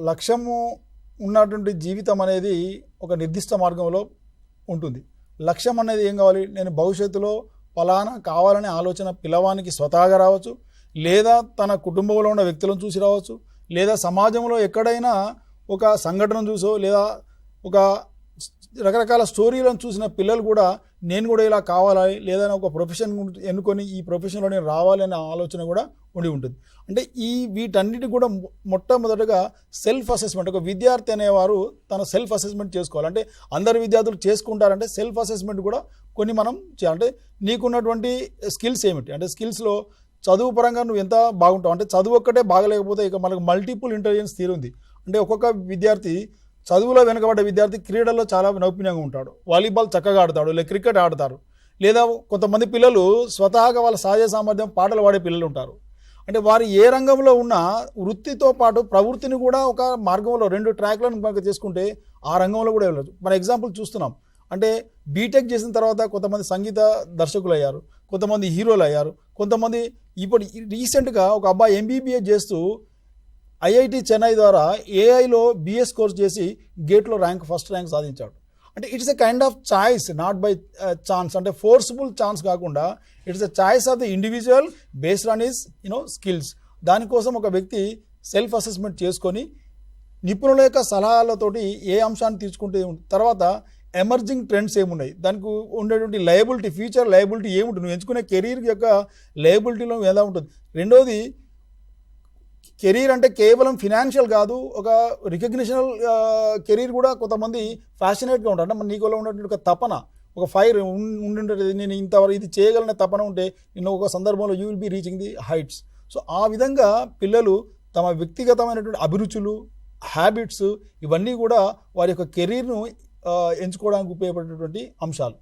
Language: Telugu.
లక్ష్యము ఉన్నటువంటి జీవితం అనేది ఒక నిర్దిష్ట మార్గంలో ఉంటుంది. లక్ష్యం అనేది ఏం కావాలి? నేను భవిష్యత్తులో ఫలానా కావాలనే ఆలోచన పిల్లవానికి స్వతహాగా రావచ్చు, లేదా తన కుటుంబంలో ఉన్న వ్యక్తులను చూసి రావచ్చు, లేదా సమాజంలో ఎక్కడైనా ఒక సంఘటన చూసో, లేదా ఒక రకరకాల స్టోరీలను చూసిన పిల్లలు కూడా నేను కూడా ఇలా కావాలి, లేదా ఒక ప్రొఫెషన్ ఎన్నుకొని ఈ ప్రొఫెషన్లో నేను రావాలి అనే ఆలోచన కూడా ఉండి ఉంటుంది. అంటే వీటన్నిటి కూడా మొట్టమొదటగా సెల్ఫ్ అసెస్మెంట్. ఒక విద్యార్థి అనేవారు తన సెల్ఫ్ అసెస్మెంట్ చేసుకోవాలి. అంటే అందరు విద్యార్థులు చేసుకుంటారంటే సెల్ఫ్ అసెస్మెంట్ కూడా కొన్ని మనం చేయాలి. అంటే నీకున్నటువంటి స్కిల్స్ ఏమిటి, అంటే స్కిల్స్లో చదువు పరంగా నువ్వు ఎంత బాగుంటావు, అంటే చదువు ఒక్కటే బాగలేకపోతే ఇక మనకు మల్టిపుల్ ఇంటెలిజెన్స్ థియరీ ఉంది. అంటే ఒక్కొక్క విద్యార్థి చదువులో వెనుకబడ్డ విద్యార్థి క్రీడల్లో చాలా నైపుణ్యంగా ఉంటాడు, వాలీబాల్ చక్కగా ఆడతాడు, లేదా క్రికెట్ ఆడతారు, లేదా కొంతమంది పిల్లలు స్వతహాగా వాళ్ళ సహజ సామర్థ్యం పాటలు పాడే పిల్లలు ఉంటారు. అంటే వారు ఏ రంగంలో ఉన్న వృత్తితో పాటు ప్రవృత్తిని కూడా ఒక మార్గంలో 2 ట్రాక్లను కనుక చేసుకుంటే ఆ రంగంలో కూడా వెళ్ళచ్చు. మన ఎగ్జాంపుల్ చూస్తున్నాం. అంటే బీటెక్ చేసిన తర్వాత కొంతమంది సంగీత దర్శకులు అయ్యారు, కొంతమంది హీరోలు అయ్యారు, కొంతమంది ఇప్పుడు రీసెంట్గా ఒక అబ్బాయి ఎంబీబీఎస్ చేస్తూ ఐఐటి చెన్నై ద్వారా ఏఐలో బిఎస్ కోర్స్ చేసి గేట్లో ఫస్ట్ ర్యాంక్ సాధించాడు. అంటే it's a kind of choice, not by chance. అంటే ఫోర్స్ఫుల్ ఛాన్స్ కాకుండా it's a choice of the individual based on his skills. దానికోసం ఒక వ్యక్తి సెల్ఫ్ అసెస్మెంట్ చేసుకొని నిపుణుల యొక్క సలహాలతోటి ఏ అంశాన్ని తీసుకుంటే తర్వాత ఎమర్జింగ్ ట్రెండ్స్ ఏమున్నాయి, దానికి ఉండేటువంటి లయబిలిటీ, ఫ్యూచర్ లయబిలిటీ ఏముంటుంది, నువ్వు ఎంచుకునే కెరీర్ యొక్క లయబిలిటీలో ఎలా ఉంటుంది. రెండోది, కెరీర్ అంటే కేవలం ఫినాన్షియల్ కాదు, ఒక రికగ్నిషనల్ కెరీర్ కూడా కొంతమంది ఫ్యాషనేట్గా ఉంటారు. అంటే నీకులో ఉన్నటువంటి ఒక తపన, ఒక ఫైర్ ఉండుంటుంది, నేను ఇంతవరకు ఇది చేయగలనే తపన ఉంటే నేను ఒక సందర్భంలో you will be reaching the heights. So ఆ విధంగా పిల్లలు తమ వ్యక్తిగతమైనటువంటి అభిరుచులు, హ్యాబిట్స్ ఇవన్నీ కూడా వారి యొక్క కెరీర్ను ఎంచుకోవడానికి ఉపయోగపడేటువంటి అంశాలు.